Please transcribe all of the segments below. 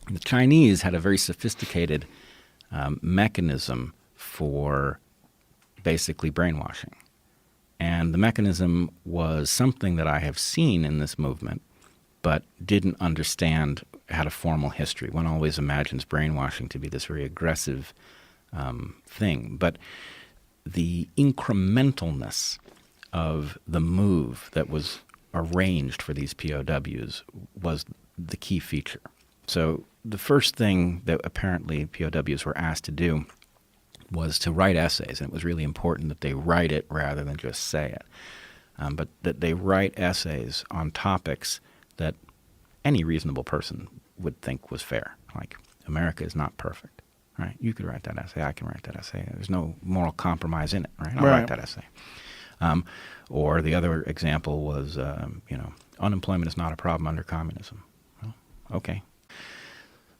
The Chinese had a very sophisticated mechanism for basically brainwashing. And the mechanism was something that I have seen in this movement, but didn't understand had a formal history. One always imagines brainwashing to be this very aggressive thing. But the incrementalness of the move that was arranged for these POWs was the key feature. So the first thing that apparently POWs were asked to do was to write essays, and it was really important that they write it rather than just say it, but that they write essays on topics that any reasonable person would think was fair, like America is not perfect, right? You could write that essay, I can write that essay. There's no moral compromise in it, right? I'll write that essay. Or the other example was, unemployment is not a problem under communism. Well, okay.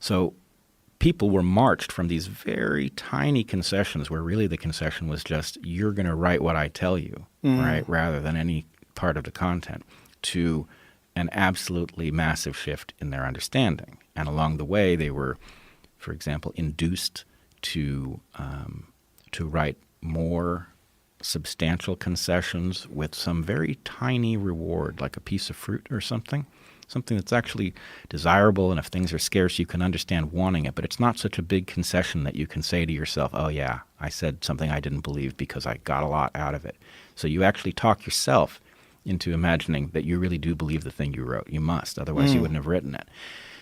So people were marched from these very tiny concessions where really the concession was just, you're going to write what I tell you, right, rather than any part of the content, to an absolutely massive shift in their understanding. And along the way, they were, for example, induced to write more substantial concessions with some very tiny reward, like a piece of fruit or something that's actually desirable, and if things are scarce, you can understand wanting it, but it's not such a big concession that you can say to yourself, oh yeah, I said something I didn't believe because I got a lot out of it. So you actually talk yourself into imagining that you really do believe the thing you wrote. You must, otherwise you wouldn't have written it.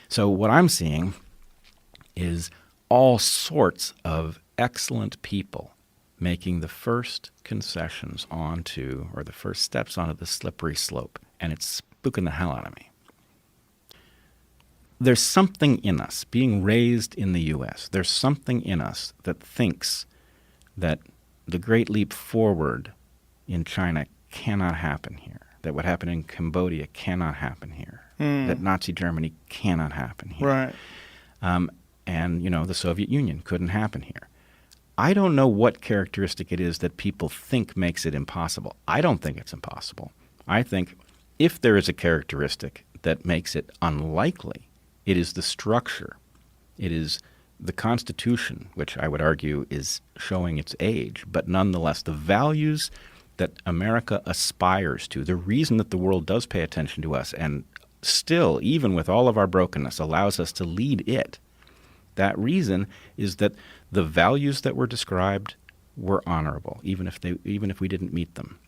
So what I'm seeing is all sorts of excellent people making the first concessions onto, or the first steps onto the slippery slope, and it's spooking the hell out of me. There's something in us, being raised in the U.S., there's something in us that thinks that the great leap forward in China cannot happen here, that what happened in Cambodia cannot happen here, that Nazi Germany cannot happen here. Right. And, the Soviet Union couldn't happen here. I don't know what characteristic it is that people think makes it impossible. I don't think it's impossible. I think if there is a characteristic that makes it unlikely, it is the structure. It is the Constitution, which I would argue is showing its age, but nonetheless the values that America aspires to, the reason that the world does pay attention to us and still, even with all of our brokenness, allows us to lead it. That reason is that the values that were described were honorable, even if we didn't meet them.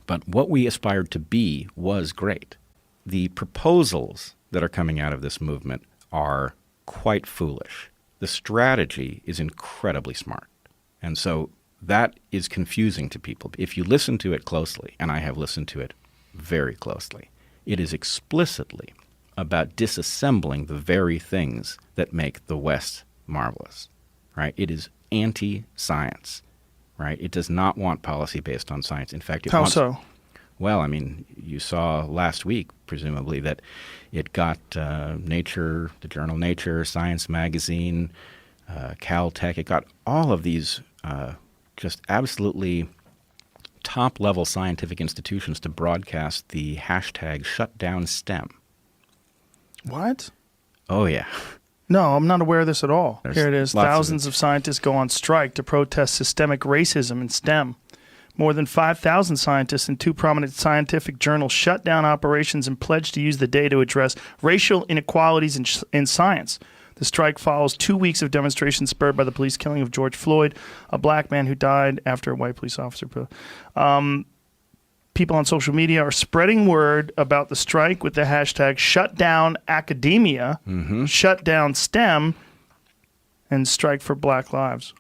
But what we aspired to be was great. The proposals that are coming out of this movement are quite foolish. The strategy is incredibly smart. And so that is confusing to people. If you listen to it closely, and I have listened to it very closely, it is explicitly about disassembling the very things that make the West marvelous, right? It is anti-science, right? It does not want policy based on science. In fact, How so? Well, I mean, you saw last week, presumably, that it got Nature, the journal Nature, Science Magazine, Caltech, it got all of these just absolutely top-level scientific institutions to broadcast the hashtag #ShutDownSTEM. What? Oh, yeah. No, I'm not aware of this at all. Here it is. lots of Thousands of scientists go on strike to protest systemic racism in STEM. More than 5,000 scientists in 2 prominent scientific journals shut down operations and pledged to use the day to address racial inequalities in science. The strike follows 2 weeks of demonstrations spurred by the police killing of George Floyd, a black man who died after a white police officer. People on social media are spreading word about the strike with the hashtag #ShutDownAcademia, #ShutDownSTEM, and Strike for Black Lives.